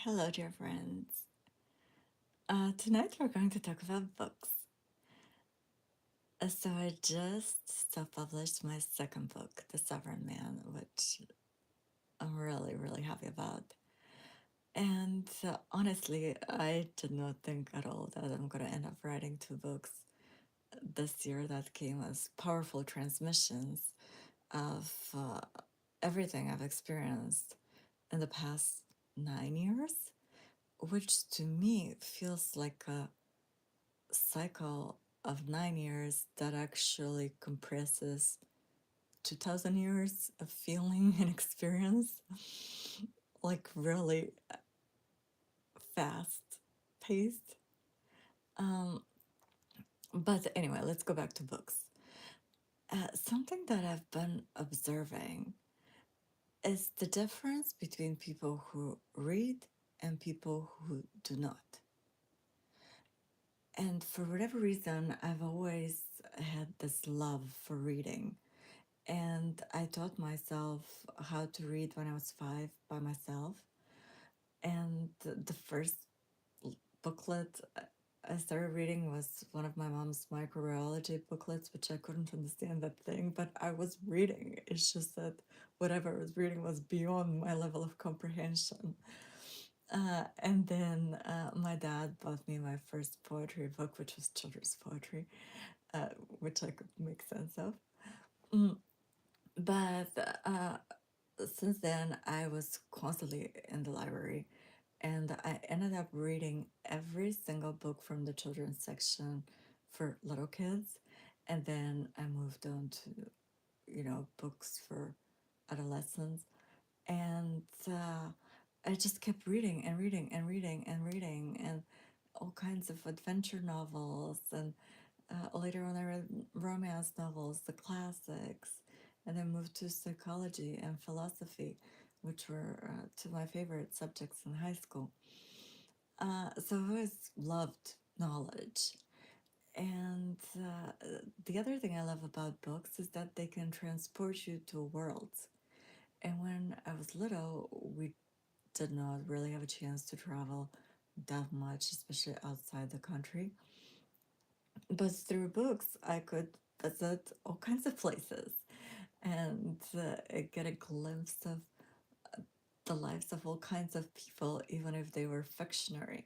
Hello, dear friends. Tonight we're going to talk about books. So I just self-published my second book, The Sovereign Man, which I'm really, really happy about. And honestly, I did not think at all that I'm going to end up writing two books this year that came as powerful transmissions of everything I've experienced in the past 9 years, which to me feels like a cycle of 9 years that actually compresses 2000 years of feeling and experience, like really fast paced. Um, but anyway, let's go back to books. Something that I've been observing is the difference between people who read and people who do not. And for whatever reason, I've always had this love for reading. And I taught myself how to read when I was 5 by myself. And the first booklet I started reading was one of my mom's microbiology booklets, which I couldn't understand that thing, but I was reading. It's just that whatever I was reading was beyond my level of comprehension. And then my dad bought me my first poetry book, which was children's poetry, which I could make sense of. Mm, But since then, I was constantly in the library, and I ended up reading every single book from the children's section for little kids. And then I moved on to, books for adolescents. And I just kept reading and reading and reading and reading, and all kinds of adventure novels. And later on, I read romance novels, the classics, and then moved to psychology and philosophy, which were two of my favorite subjects in high school. So I've always loved knowledge. And the other thing I love about books is that they can transport you to worlds. And when I was little, we did not really have a chance to travel that much, especially outside the country. But through books, I could visit all kinds of places and get a glimpse of the lives of all kinds of people, even if they were fictionary.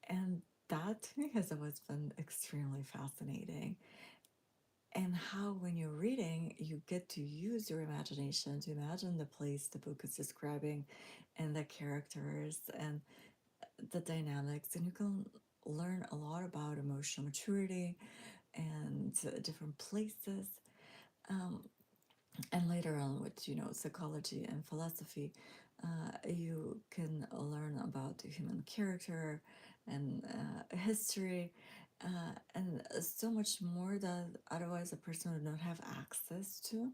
And that to me has always been extremely fascinating. And how, when you're reading, you get to use your imagination to imagine the place the book is describing and the characters and the dynamics. And you can learn a lot about emotional maturity and different places. Um, and later on, with psychology and philosophy, you can learn about the human character and history, and so much more that otherwise a person would not have access to.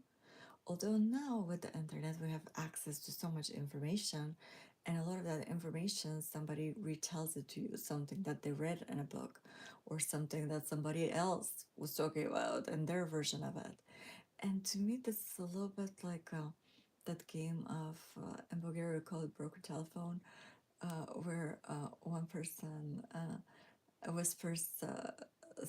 Although now with the internet we have access to so much information, and a lot of that information somebody retells it to you, something that they read in a book or something that somebody else was talking about and their version of it. And to me, this is a little bit like that game of in Bulgaria called Broken Telephone, where one person whispers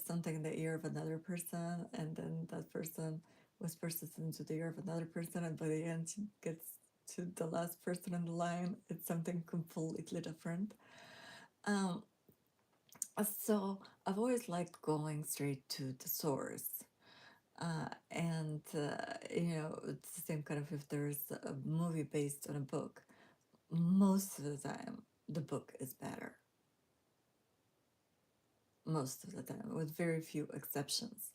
something in the ear of another person, and then that person whispers it into the ear of another person, and by the end, she gets to the last person in the line. It's something completely different. Um, so I've always liked going straight to the source. And it's the same kind of, if there's a movie based on a book, most of the time the book is better. Most of the time, with very few exceptions.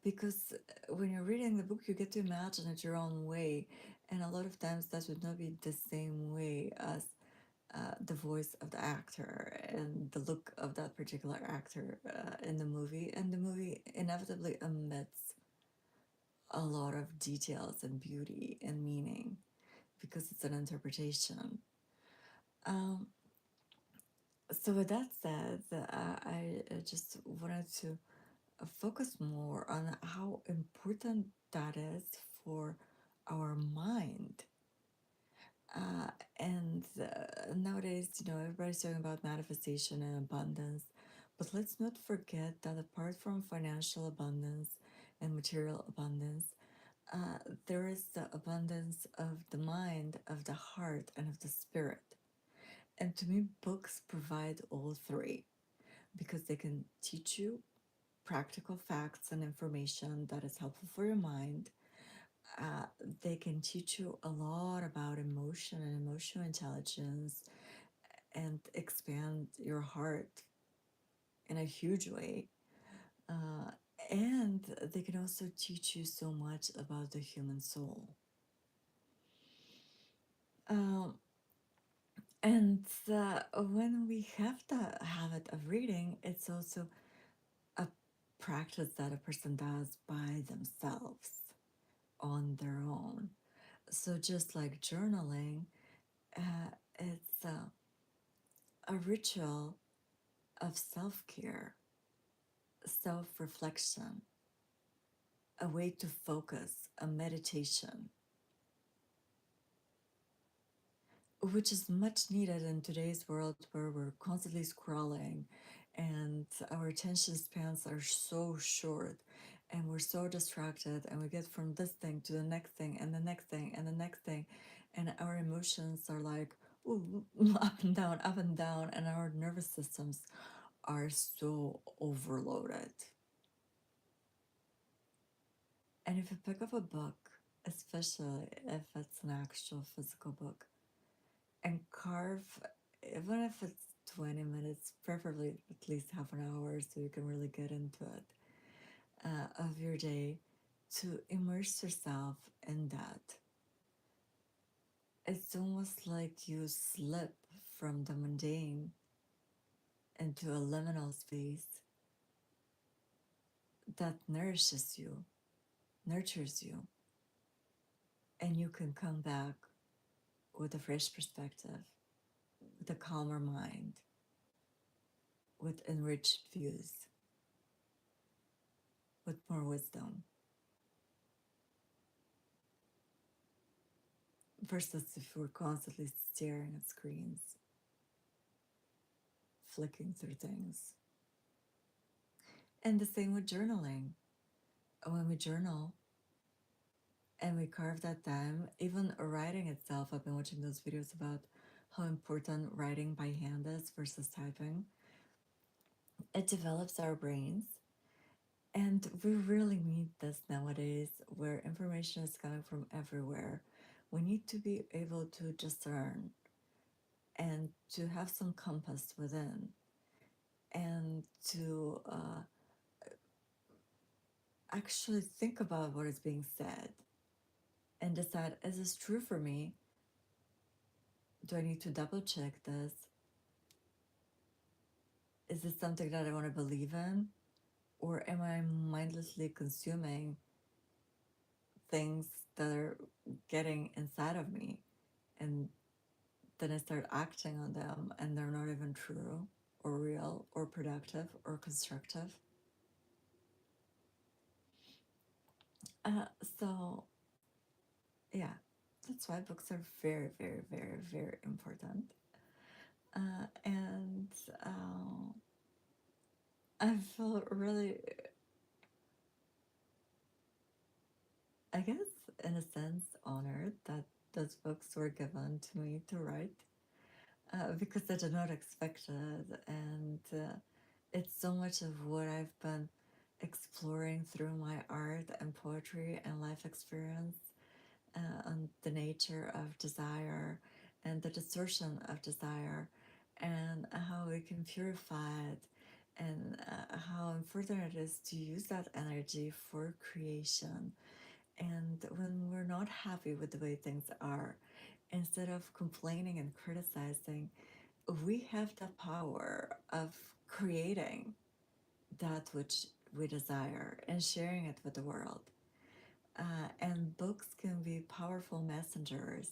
Because when you're reading the book, you get to imagine it your own way, and a lot of times that would not be the same way as the voice of the actor and the look of that particular actor in the movie. And the movie inevitably omits a lot of details and beauty and meaning because it's an interpretation. Um, so with that said, I just wanted to focus more on how important that is for our mind. Uh, and nowadays, everybody's talking about manifestation and abundance, but let's not forget that apart from financial abundance and material abundance, uh, there is the abundance of the mind, of the heart, and of the spirit. And to me, books provide all three because they can teach you practical facts and information that is helpful for your mind. Uh, they can teach you a lot about emotion and emotional intelligence and expand your heart in a huge way. Uh, and they can also teach you so much about the human soul. Um, and when we have the habit of reading, it's also a practice that a person does by themselves on their own. So, just like journaling, it's a ritual of self care, self reflection, a way to focus, a meditation, which is much needed in today's world where we're constantly scrolling and our attention spans are so short and we're so distracted and we get from this thing to the next thing and the next thing and the next thing and our emotions are like ooh, up and down and our nervous systems are so overloaded. And if you pick up a book, especially if it's an actual physical book, and carve, even if it's 20 minutes, preferably at least half an hour so you can really get into it, of your day to immerse yourself in that. It's almost like you slip from the mundane into a liminal space that nourishes you, nurtures you, and you can come back with a fresh perspective, with a calmer mind, with enriched views, with more wisdom, versus if we're constantly staring at screens, flicking through things. And the same with journaling. When we journal and we carve that time, even writing itself, I've been watching those videos about how important writing by hand is versus typing. It develops our brains. And we really need this nowadays where information is coming from everywhere. We need to be able to discern and to have some compass within and to actually think about what is being said and decide, is this true for me? Do I need to double check this? Is this something that I want to believe in? Or am I mindlessly consuming things that are getting inside of me? And then I start acting on them and they're not even true or real or productive or constructive. Uh, so, yeah, that's why books are very, very, very, very important. And I feel really, I guess, in a sense, honored that those books were given to me to write because I did not expect it. And it's so much of what I've been exploring through my art and poetry and life experience on the nature of desire and the distortion of desire and how we can purify it and how important it is to use that energy for creation. And when we're not happy with the way things are, instead of complaining and criticizing, we have the power of creating that which we desire and sharing it with the world. And books can be powerful messengers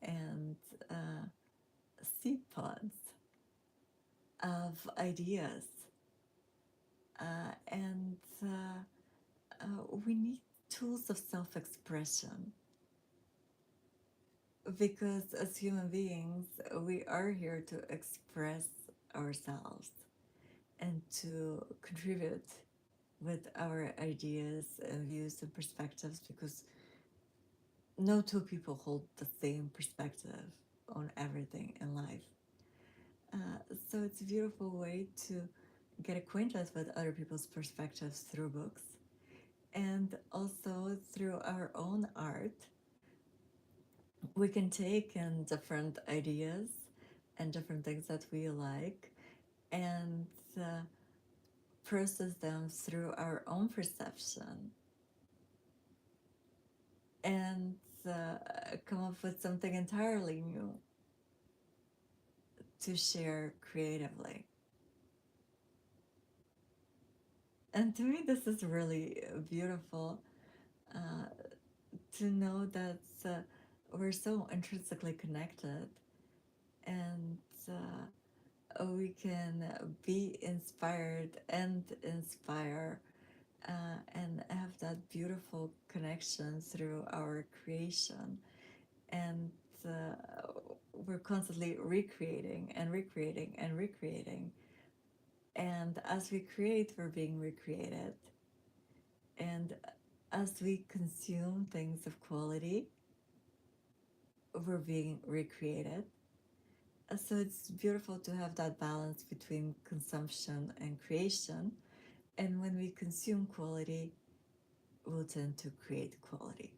and seed pods of ideas. And we need tools of self expression. because as human beings, we are here to express ourselves and to contribute with our ideas and views and perspectives, because no two people hold the same perspective on everything in life. So it's a beautiful way to get acquainted with other people's perspectives through books, and also through our own art. We can take in different ideas and different things that we like, and process them through our own perception, and come up with something entirely new to share creatively. And to me, this is really beautiful, uh, to know that we're so intrinsically connected, and we can be inspired and inspire, and have that beautiful connection through our creation. And we're constantly recreating and recreating and recreating. And as we create, we're being recreated. And as we consume things of quality, we're being recreated. So it's beautiful to have that balance between consumption and creation. And when we consume quality, we'll tend to create quality.